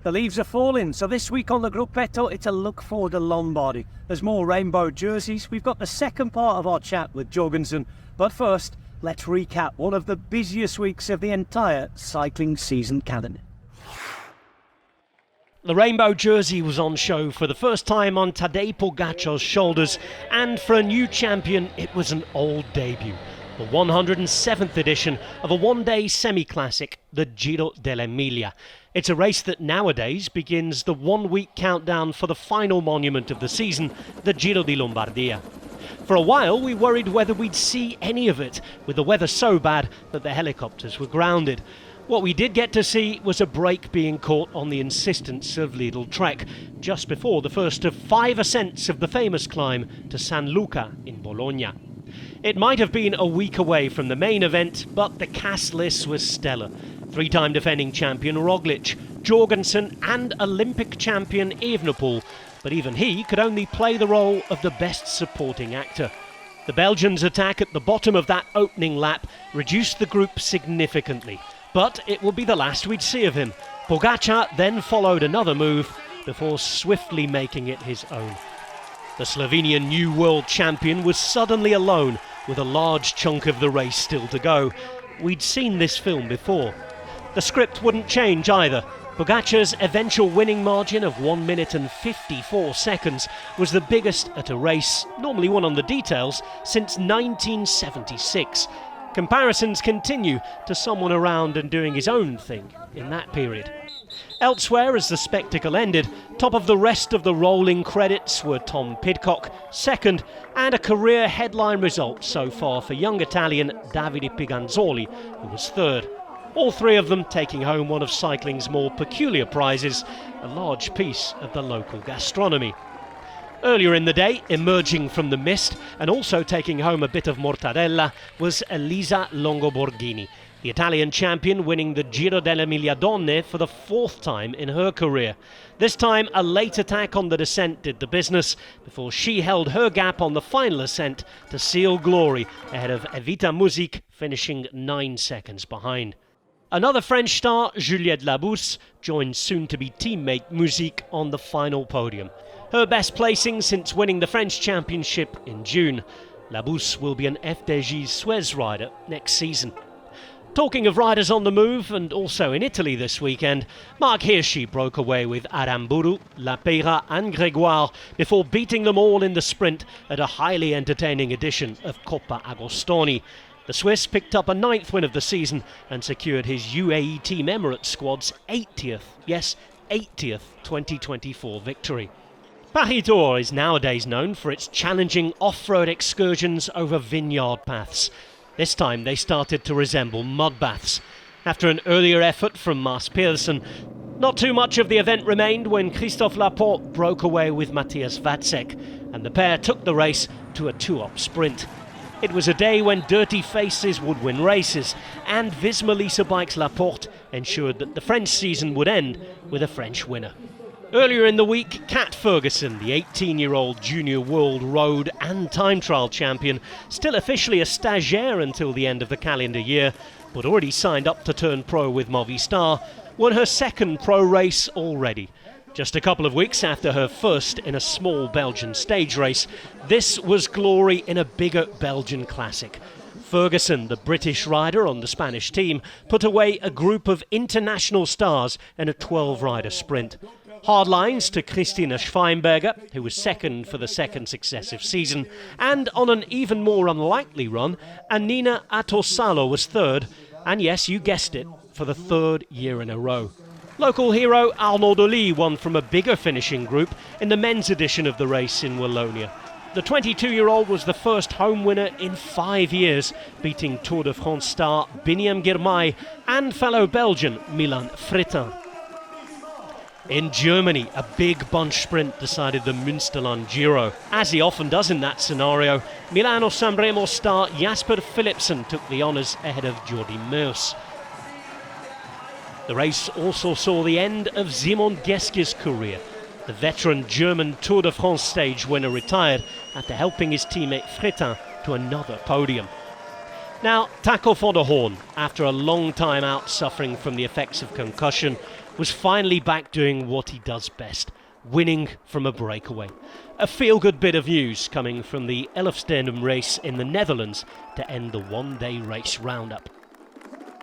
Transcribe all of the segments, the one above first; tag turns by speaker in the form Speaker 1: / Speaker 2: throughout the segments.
Speaker 1: The leaves are falling, so this week on the Gruppetto, it's a look forward to Lombardy. There's more rainbow jerseys. We've got the second part of our chat with Jorgenson. But first, let's recap one of the busiest weeks of the entire cycling season calendar.
Speaker 2: The rainbow jersey was on show for the first time on Tadej Pogačar's shoulders, and for a new champion, it was an old debut. The 107th edition of a one-day semi-classic, the Giro D'Italia. It's a race that nowadays begins the one-week countdown for the final monument of the season, the Giro di Lombardia. For a while, we worried whether we'd see any of it, with the weather so bad that the helicopters were grounded. What we did get to see was a break being caught on the insistence of Lidl Trek, just before the first of 5 ascents of the famous climb to San Luca in Bologna. It might have been a week away from the main event, but the cast list was stellar. Three-time defending champion Roglic, Jorgenson and Olympic champion Evenepoel, but even he could only play the role of the best supporting actor. The Belgians' attack at the bottom of that opening lap reduced the group significantly, but it would be the last we'd see of him. Pogačar then followed another move before swiftly making it his own. The Slovenian new world champion was suddenly alone with a large chunk of the race still to go. We'd seen this film before. The script wouldn't change either. Pogačar's eventual winning margin of 1 minute and 54 seconds was the biggest at a race, normally won on the details, since 1976. Comparisons continue to someone around and doing his own thing in that period. Elsewhere, as the spectacle ended, top of the rest of the rolling credits were Tom Pidcock, second, and a career headline result so far for young Italian Davide Piganzoli, who was third. All three of them taking home one of cycling's more peculiar prizes, a large piece of the local gastronomy. Earlier in the day, emerging from the mist and also taking home a bit of mortadella was Elisa Longoborghini, the Italian champion winning the Giro dell'Emilia Donne for the 4th time in her career. This time, a late attack on the descent did the business before she held her gap on the final ascent to seal glory ahead of Evita Muzic, finishing 9 seconds behind. Another French star, Juliette Labousse, joined soon-to-be teammate Muzic on the final podium. Her best placing since winning the French championship in June. Labousse will be an FDJ Suez rider next season. Talking of riders on the move, and also in Italy this weekend, Mark Hirschi broke away with Aramburu, Lapeira and Grégoire before beating them all in the sprint at a highly entertaining edition of Coppa Agostoni. The Swiss picked up a 9th win of the season and secured his UAE Team Emirates squad's 80th 2024 victory. Paris Tour is nowadays known for its challenging off-road excursions over vineyard paths. This time they started to resemble mud baths. After an earlier effort from Mars Pedersen, not too much of the event remained when Christophe Laporte broke away with Matthias Vacek, and the pair took the race to a 2-up sprint. It was a day when dirty faces would win races, and Visma Lease Bikes Laporte ensured that the French season would end with a French winner. Earlier in the week, Kat Ferguson, the 18-year-old junior world road and time trial champion, still officially a stagiaire until the end of the calendar year, but already signed up to turn pro with Movistar, won her second pro race already. Just a couple of weeks after her first in a small Belgian stage race, this was glory in a bigger Belgian classic. Ferguson, the British rider on the Spanish team, put away a group of international stars in a 12-rider sprint. Hard lines to Christina Schweinberger, who was second for the second successive season, and on an even more unlikely run, Annina Atosalo was third, and yes, you guessed it, for the 3rd year in a row. Local hero Arnaud Delis won from a bigger finishing group in the men's edition of the race in Wallonia. The 22-year-old was the first home winner in 5 years, beating Tour de France star Biniam Girmay and fellow Belgian Milan Fretin. In Germany, a big bunch sprint decided the Münsterland Giro. As he often does in that scenario, Milano-Sanremo star Jasper Philipsen took the honours ahead of Jordi Meus. The race also saw the end of Simon Geschke's career. The veteran German Tour de France stage winner retired after helping his teammate Fretin to another podium. Now, Taco van der Hoorn, after a long time out suffering from the effects of concussion, was finally back doing what he does best, winning from a breakaway. A feel-good bit of news coming from the Elfstedenum race in the Netherlands to end the one-day race roundup.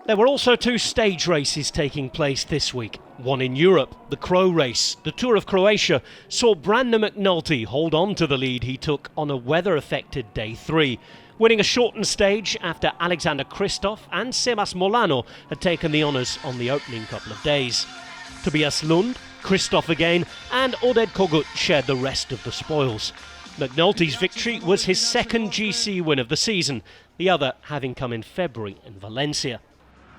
Speaker 2: There were also 2 stage races taking place this week. One in Europe, the Crow race. The Tour of Croatia saw Brandon McNulty hold on to the lead he took on a weather-affected day 3, winning a shortened stage after Alexander Kristoff and Seamus Molano had taken the honours on the opening couple of days. Tobias Lund, Kristoff again, and Oded Kogut shared the rest of the spoils. McNulty's victory was his second GC win of the season, the other having come in February in Valencia.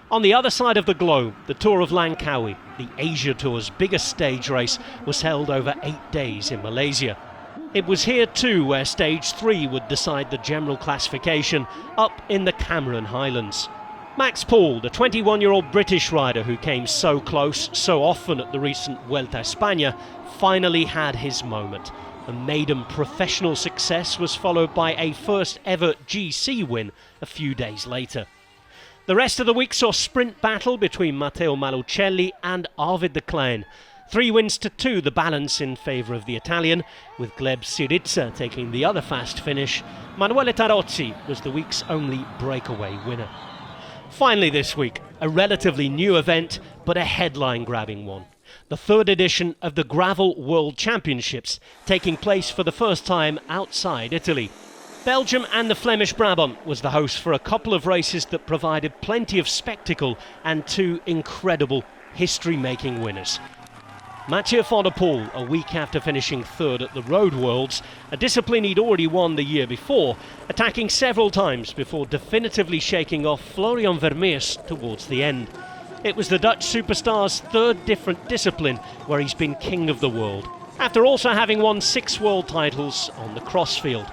Speaker 2: On the other side of the globe, the Tour of Langkawi, the Asia Tour's biggest stage race, was held over 8 days in Malaysia. It was here too where Stage 3 would decide the general classification, up in the Cameron Highlands. Max Poole, the 21-year-old British rider who came so close so often at the recent Vuelta A Espana, finally had his moment. A maiden professional success was followed by a first ever GC win a few days later. The rest of the week saw sprint battle between Matteo Malucelli and Arvid de Klein. 3 wins to 2 the balance in favour of the Italian, with Gleb Syriza taking the other fast finish. Manuele Tarozzi was the week's only breakaway winner. Finally this week, a relatively new event, but a headline-grabbing one. The 3rd edition of the Gravel World Championships, taking place for the first time outside Italy. Belgium and the Flemish Brabant was the host for a couple of races that provided plenty of spectacle and 2 incredible history-making winners. Mathieu van der Poel, a week after finishing 3rd at the Road Worlds, a discipline he'd already won the year before, attacking several times before definitively shaking off Florian Vermeers towards the end. It was the Dutch superstar's 3rd different discipline where he's been king of the world, after also having won 6 world titles on the crossfield.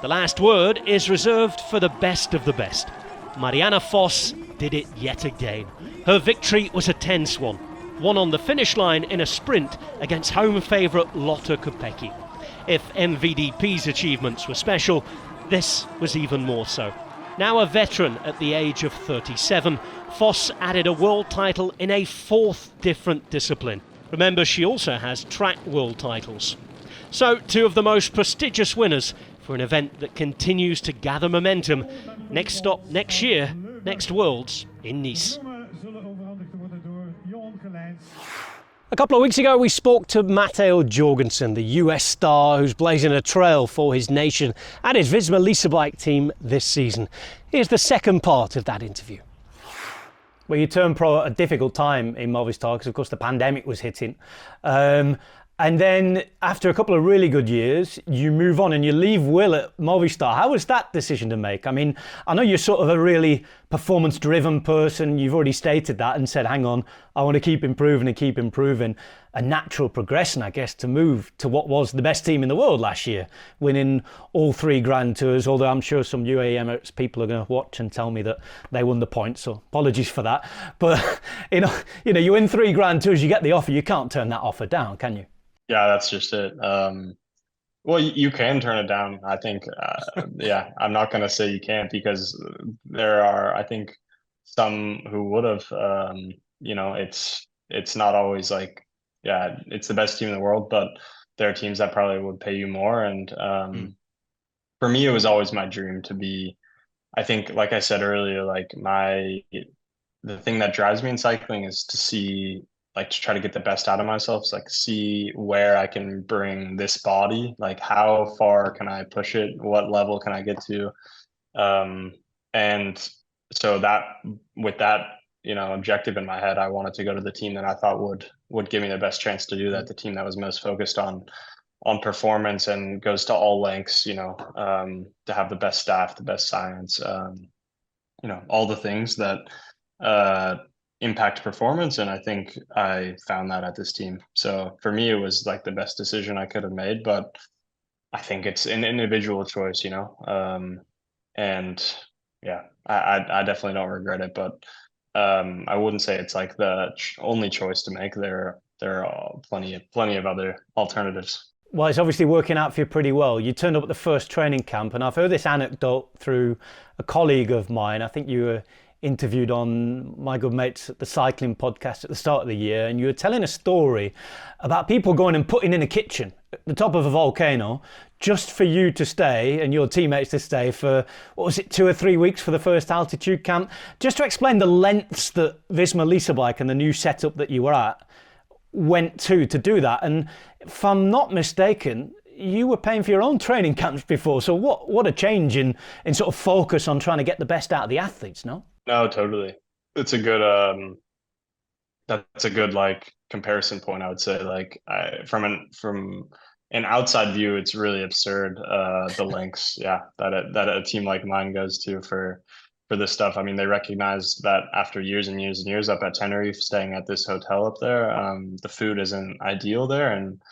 Speaker 2: The last word is reserved for the best of the best. Marianne Vos did it yet again. Her victory was a tense one on the finish line in a sprint against home favourite Lotte Kopecky. If MVDP's achievements were special, this was even more so. Now a veteran at the age of 37, Vos added a world title in a 4th different discipline. Remember, she also has track world titles. So, 2 of the most prestigious winners for an event that continues to gather momentum. Next stop next year, next Worlds in Nice. A couple of weeks ago we spoke to Matteo Jorgenson, the US star who's blazing a trail for his nation and his Visma Lease bike team this season. Here's the second part of that interview. Well, you turned pro at a difficult time in Movistar because of course the pandemic was hitting. And then after a couple of really good years, you move on and you leave Will at Movistar. How was that decision to make? I mean, I know you're sort of a really performance-driven person. You've already stated that and said, hang on, I want to keep improving and keep improving. A natural progression, I guess, to move to what was the best team in the world last year, winning all 3 Grand Tours, although I'm sure some UAE Emirates people are going to watch and tell me that they won the points, so apologies for that. But, you know, you win 3 Grand Tours, you get the offer, you can't turn that offer down, can you?
Speaker 3: Yeah, that's just it. Well, you can turn it down. I think, yeah, I'm not going to say you can't because there are, I think, some who would have, it's not always like, yeah, it's the best team in the world, but there are teams that probably would pay you more. And for me, it was always my dream to be, I think, like I said earlier, like the thing that drives me in cycling is to try to get the best out of myself. It's like see where I can bring this body, like how far can I push it? What level can I get to? And so that with that, objective in my head, I wanted to go to the team that I thought would give me the best chance to do that. The team that was most focused on performance and goes to all lengths, to have the best staff, the best science, all the things that, impact performance. And I think I found that at this team. So for me, it was like the best decision I could have made, but I think it's an individual choice, and yeah, I definitely don't regret it, but I wouldn't say it's like the only choice to make. There are plenty of other alternatives.
Speaker 1: Well, it's obviously working out for you pretty well. You turned up at the first training camp, and I've heard this anecdote through a colleague of mine. I think you were interviewed on My Good Mates, the cycling podcast at the start of the year, and you were telling a story about people going and putting in a kitchen at the top of a volcano just for you to stay and your teammates to stay for, what was it, 2 or 3 weeks for the first altitude camp? Just to explain the lengths that Visma Lease bike and the new setup that you were at went to do that. And if I'm not mistaken, you were paying for your own training camps before. So what a change in sort of focus on trying to get the best out of the athletes, no?
Speaker 3: No, totally. It's a good that's a good like comparison point, I would say. Like from an outside view, it's really absurd the lengths, yeah, that a team like mine goes to for this stuff. I mean, they recognize that after years and years and years up at Tenerife, staying at this hotel up there, the food isn't ideal there, and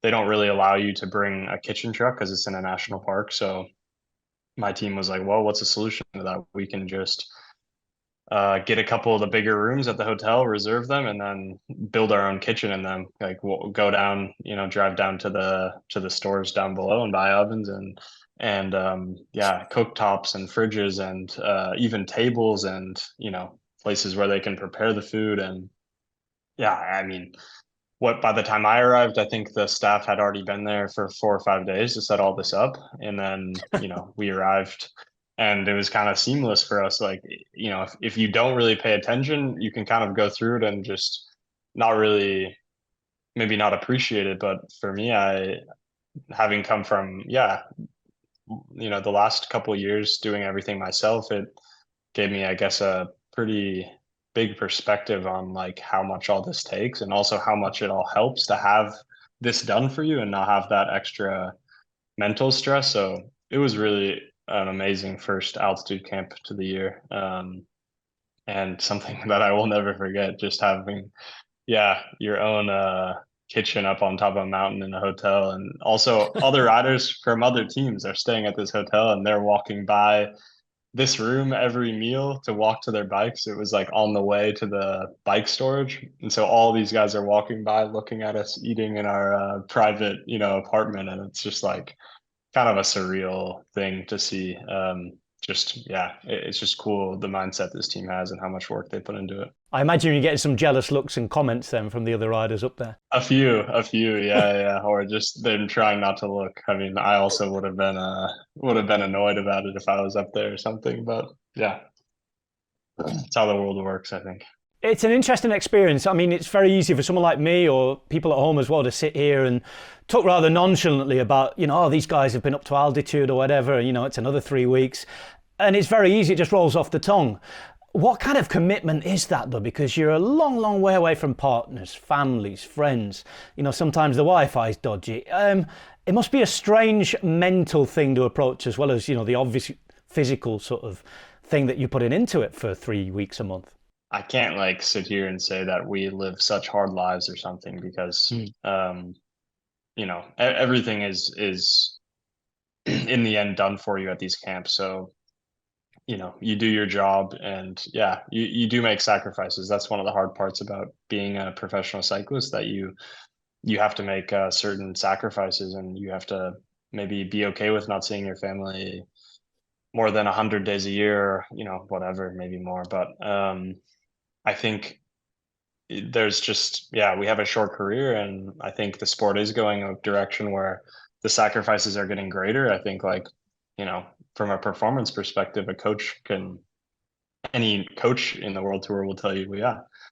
Speaker 3: they don't really allow you to bring a kitchen truck because it's in a national park. So my team was like, well, what's the solution to that? We can just get a couple of the bigger rooms at the hotel, reserve them, and then build our own kitchen in them. Like we'll go down, drive down to the stores down below and buy ovens and cooktops and fridges and even tables and places where they can prepare the food. And yeah, I mean, by the time I arrived, I think the staff had already been there for 4 or 5 days to set all this up. And then we arrived and it was kind of seamless for us. Like, if you don't really pay attention, you can kind of go through it and just not really, maybe not appreciate it. But for me, having come from, the last couple of years doing everything myself, it gave me, I guess, a pretty big perspective on like how much all this takes and also how much it all helps to have this done for you and not have that extra mental stress. So it was really an amazing first altitude camp to the year, and something that I will never forget, just having your own kitchen up on top of a mountain in a hotel. And also other riders from other teams are staying at this hotel and they're walking by this room every meal to walk to their bikes. It was like on the way to the bike storage, and so all these guys are walking by looking at us eating in our private apartment, and it's just like kind of a surreal thing to see. It's just cool the mindset this team has and how much work they put into it.
Speaker 1: I imagine you're getting some jealous looks and comments then from the other riders up there.
Speaker 3: A few, yeah, or just them trying not to look. I mean, I also would have been annoyed about it if I was up there or something. But yeah, that's how the world works, I think.
Speaker 1: It's an interesting experience. I mean, it's very easy for someone like me or people at home as well to sit here and talk rather nonchalantly about, these guys have been up to altitude or whatever, it's another 3 weeks. And it's very easy, it just rolls off the tongue. What kind of commitment is that though? Because you're a long, long way away from partners, families, friends. Sometimes the Wi-Fi is dodgy. It must be a strange mental thing to approach as well as, the obvious physical sort of thing that you're putting into it for 3 weeks a month.
Speaker 3: I can't like sit here and say that we live such hard lives or something because, everything is in the end done for you at these camps. So, you do your job and you do make sacrifices. That's one of the hard parts about being a professional cyclist, that you have to make certain sacrifices, and you have to maybe be okay with not seeing your family more than 100 days a year, whatever, maybe more. But I think there's just, we have a short career, and I think the sport is going a direction where the sacrifices are getting greater. I think from a performance perspective, any coach in the World Tour will tell you,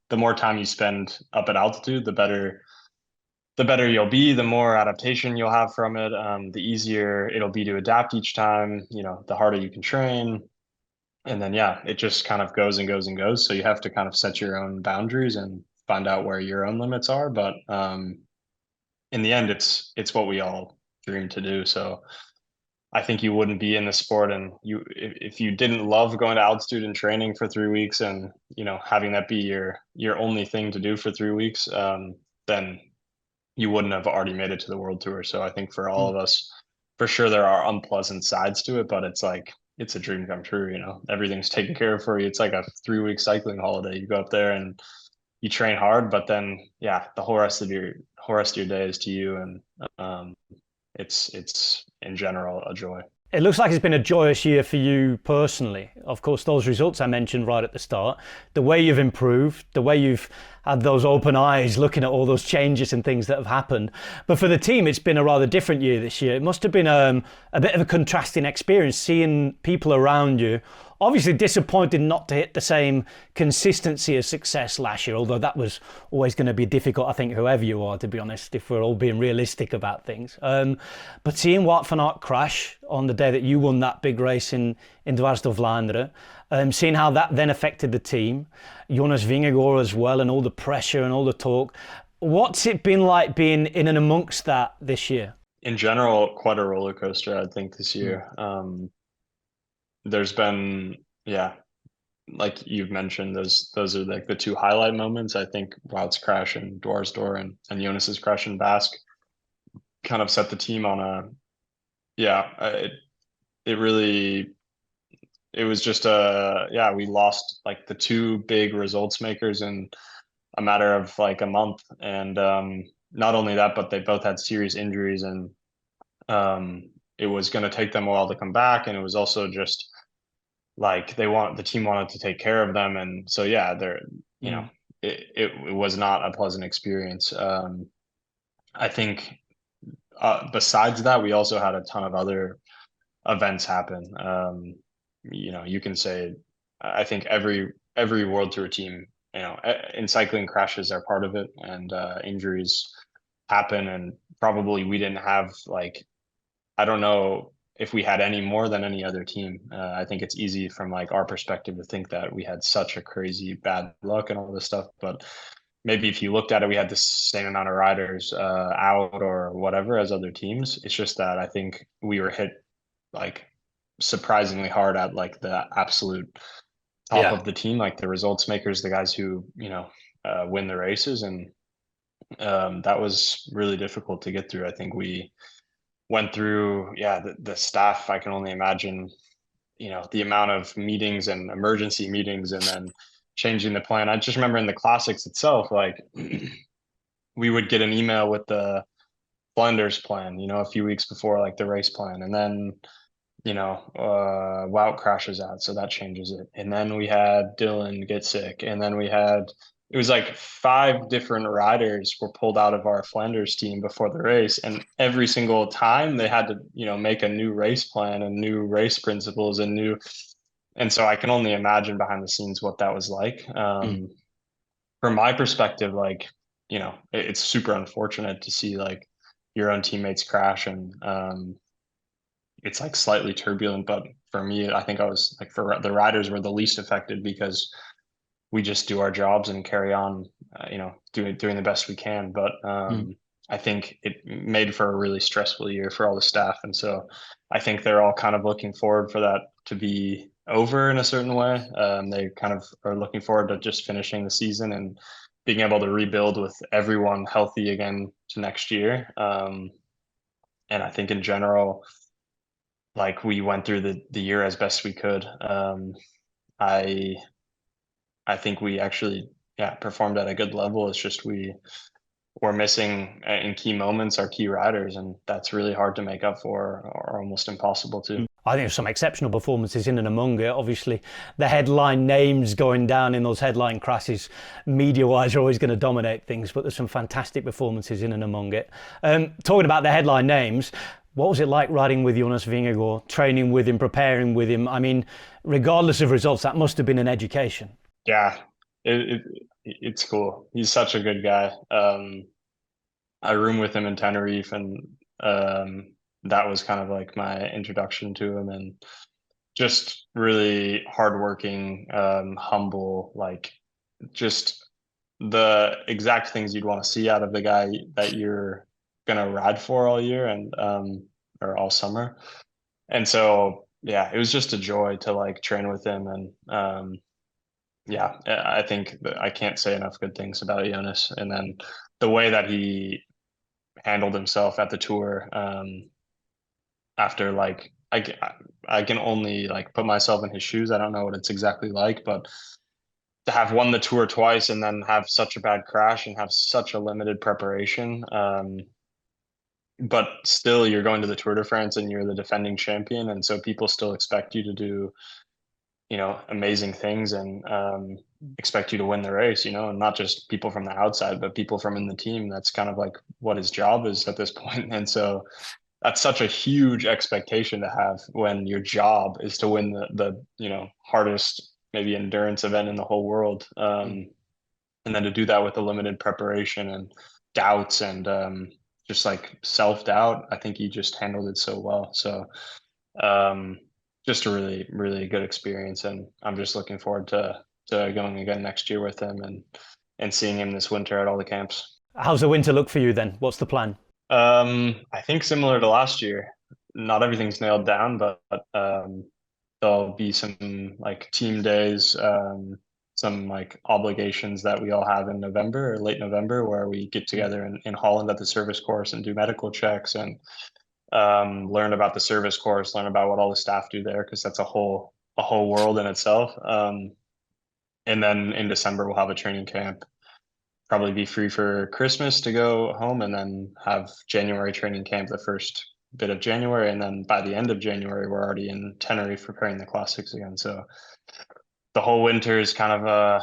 Speaker 3: the more time you spend up at altitude, the better you'll be, the more adaptation you'll have from it. The easier it'll be to adapt each time, the harder you can train. And then, it just kind of goes and goes and goes. So you have to kind of set your own boundaries and find out where your own limits are. But in the end, it's what we all dream to do. So I think you wouldn't be in the sport, and if you didn't love going to altitude and training for 3 weeks and, having that be your only thing to do for 3 weeks, then you wouldn't have already made it to the World Tour. So I think for all of us, for sure, there are unpleasant sides to it, but it's like, it's a dream come true. Everything's taken care of for you. It's like a 3-week cycling holiday. You go up there and you train hard, but then the whole rest of rest of your day is to you. And it's in general a joy.
Speaker 4: It looks like it's been a joyous year for you personally. Of course, those results I mentioned right at the start, the way you've improved, the way you've had those open eyes looking at all those changes and things that have happened. But for the team, it's been a rather different year this year. It must have been a bit of a contrasting experience, seeing people around you obviously disappointed not to hit the same consistency of success last year, although that was always going to be difficult, I think, whoever you are, to be honest, if we're all being realistic about things. But seeing Wout van Aert crash on the day that you won that big race in Dwars door Vlaanderen, seeing how that then affected the team, Jonas Vingegaard as well, and all the pressure and all the talk. What's it been like being in and amongst that this year?
Speaker 3: In general, quite a roller coaster, I think, this year. There's been, like you've mentioned, those are like the two highlight moments. I think Wout's crash in Dwars door and Jonas's crash in Basque kind of set the team on it was just we lost like the two big results makers in a matter of like a month. And not only that, but they both had serious injuries, and it was going to take them a while to come back. And it was also just like the team wanted to take care of them. And so, it was not a pleasant experience. I think besides that, we also had a ton of other events happen. You can say, I think every World Tour team, in cycling, crashes are part of it, and injuries happen. And probably we didn't have I don't know if we had any more than any other team. I think it's easy from like our perspective to think that we had such a crazy bad luck and all this stuff, but maybe if you looked at it, we had the same amount of riders out or whatever as other teams. It's just that I think we were hit like surprisingly hard at like the absolute top of the team, like the results makers, the guys who win the races. And that was really difficult to get through. I think we went through the staff. I can only imagine the amount of meetings and emergency meetings, and then changing the plan. I just remember in the classics itself, like we would get an email with the Flanders plan a few weeks before like the race plan, and then Wout crashes out, so that changes it. And then we had Dylan get sick, and then it was like 5 different riders were pulled out of our Flanders team before the race. And every single time they had to, make a new race plan and new race principles and so I can only imagine behind the scenes what that was like. From my perspective, it's super unfortunate to see like your own teammates crash, and it's like slightly turbulent. But for me, I think I was like, for the riders were the least affected, because we just do our jobs and carry on, doing the best we can. But I think it made for a really stressful year for all the staff. And so I think they're all kind of looking forward for that to be over in a certain way. They kind of are looking forward to just finishing the season and being able to rebuild with everyone healthy again to next year. And I think in general, like we went through the year as best we could. I think we actually, performed at a good level. It's just we were missing in key moments our key riders, and that's really hard to make up for, or almost impossible to.
Speaker 4: I think there's some exceptional performances in and among it. Obviously, the headline names going down in those headline crashes, media-wise, are always going to dominate things, but there's some fantastic performances in and among it. Talking about the headline names, what was it like riding with Jonas Vingegaard, training with him, preparing with him? I mean, regardless of results, that must have been an education.
Speaker 3: Yeah, it's cool. He's such a good guy. I room with him in Tenerife, and that was kind of like my introduction to him, and just really hardworking, humble, like just the exact things you'd want to see out of the guy that you're gonna ride for all year and or all summer. And so it was just a joy to like train with him. And I think I can't say enough good things about Jonas. And then the way that he handled himself at the tour, after like I can only like put myself in his shoes. I don't know what it's exactly like, but to have won the Tour twice and then have such a bad crash and have such a limited preparation. But still, you're going to the Tour de France and you're the defending champion, and so people still expect you to do, amazing things and expect you to win the race, and not just people from the outside, but people from in the team. That's kind of like what his job is at this point. And so that's such a huge expectation to have when your job is to win the hardest maybe endurance event in the whole world. And then to do that with a limited preparation and doubts and just like self-doubt, I think he just handled it so well. So just a really, really good experience. And I'm just looking forward to going again next year with him and seeing him this winter at all the camps.
Speaker 4: How's the winter look for you then? What's the plan?
Speaker 3: I think similar to last year. Not everything's nailed down, but there'll be some like team days, some like obligations that we all have in November or late November, where we get together in Holland at the service course and do medical checks and learn about the service course, learn about what all the staff do there, because that's a whole world in itself. And then in December we'll have a training camp, probably be free for Christmas to go home, and then have January training camp the first bit of January, and then by the end of January we're already in Tenerife preparing the classics again. So the whole winter is kind of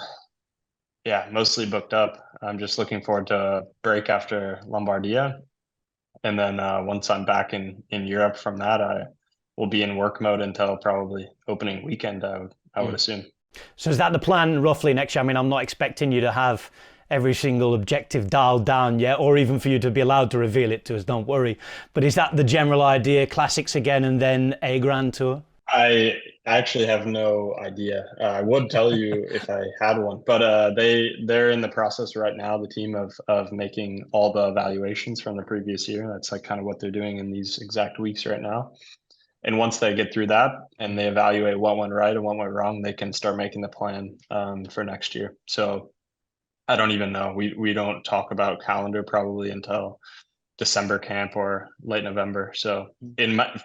Speaker 3: mostly booked up. I'm just looking forward to a break after Lombardia. And then once I'm back in Europe from that, I will be in work mode until probably opening weekend, I would assume.
Speaker 4: So is that the plan roughly next year? I mean, I'm not expecting you to have every single objective dialed down yet, or even for you to be allowed to reveal it to us, don't worry. But is that the general idea, classics again and then a Grand Tour?
Speaker 3: I actually have no idea. I would tell you if I had one, but they're in the process right now, the team of making all the evaluations from the previous year. That's like kind of what they're doing in these exact weeks right now. And once they get through that and they evaluate what went right and what went wrong, they can start making the plan for next year. So I don't even know. We don't talk about calendar probably until December camp or late November. So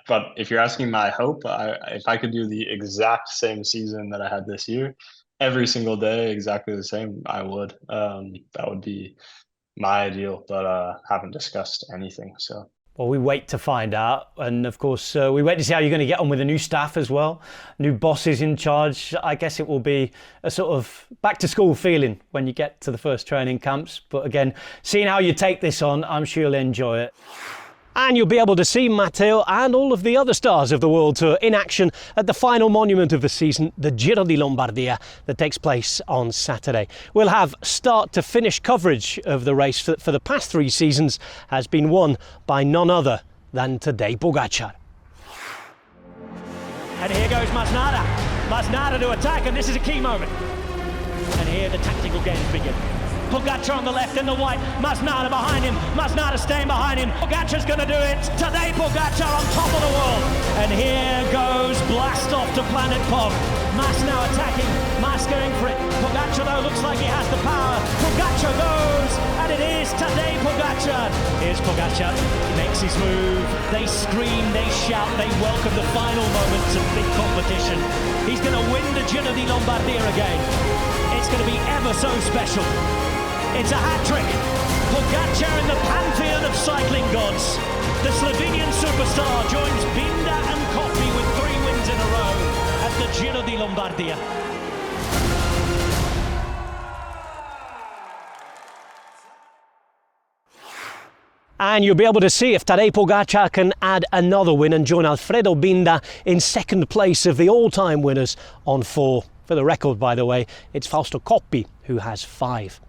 Speaker 3: but if you're asking my hope, if I could do the exact same season that I had this year, every single day exactly the same, I would. That would be my ideal, but haven't discussed anything. So.
Speaker 4: Well, we wait to find out. And of course, we wait to see how you're going to get on with the new staff as well. New bosses in charge. I guess it will be a sort of back to school feeling when you get to the first training camps. But again, seeing how you take this on, I'm sure you'll enjoy it. And you'll be able to see Matteo and all of the other stars of the World Tour in action at the final monument of the season, the Giro di Lombardia, that takes place on Saturday. We'll have start-to-finish coverage of the race for the past 3 seasons, has been won by none other than Tadej Pogačar.
Speaker 2: And here goes Masnada. Masnada to attack, and this is a key moment. And here the tactical games begin. Pogačar on the left in the white, Masnada behind him, Masnada staying behind him, Pogačar's going to do it, Tadej Pogačar on top of the world, and here goes blast off to Planet Pog, Mas now attacking, Mas going for it, Pogačar though looks like he has the power, Pogačar goes, and it is Tadej Pogačar. Here's Pogačar, he makes his move, they scream, they shout, they welcome the final moments of big competition. He's going to win the Giro di Lombardia again. It's going to be ever so special. It's a hat-trick. Pogačar in the pantheon of cycling gods. The Slovenian superstar joins Binda and Kopi with 3 wins in a row at the Giro di Lombardia. And you'll be able to see if Tadej Pogačar can add another win and join Alfredo Binda in second place of the all-time winners on 4. For the record, by the way, it's Fausto Coppi who has 5.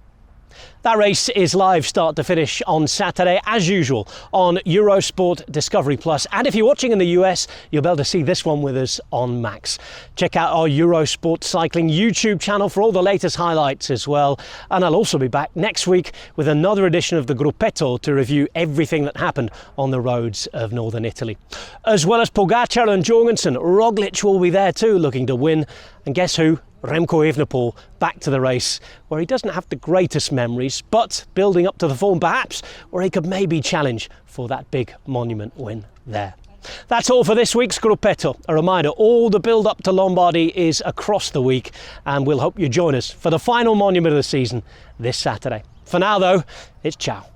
Speaker 2: That race is live start to finish on Saturday, as usual, on Eurosport Discovery Plus. And if you're watching in the US, you'll be able to see this one with us on Max. Check out our Eurosport Cycling YouTube channel for all the latest highlights as well. And I'll also be back next week with another edition of the Gruppetto to review everything that happened on the roads of northern Italy. As well as Pogačar and Jorgenson, Roglic will be there too, looking to win. And guess who? Remco Evenepoel back to the race, where he doesn't have the greatest memories, but building up to the form perhaps where he could maybe challenge for that big monument win there. That's all for this week's Gruppetto. A reminder, all the build up to Lombardy is across the week, and we'll hope you join us for the final monument of the season this Saturday. For now though, it's ciao.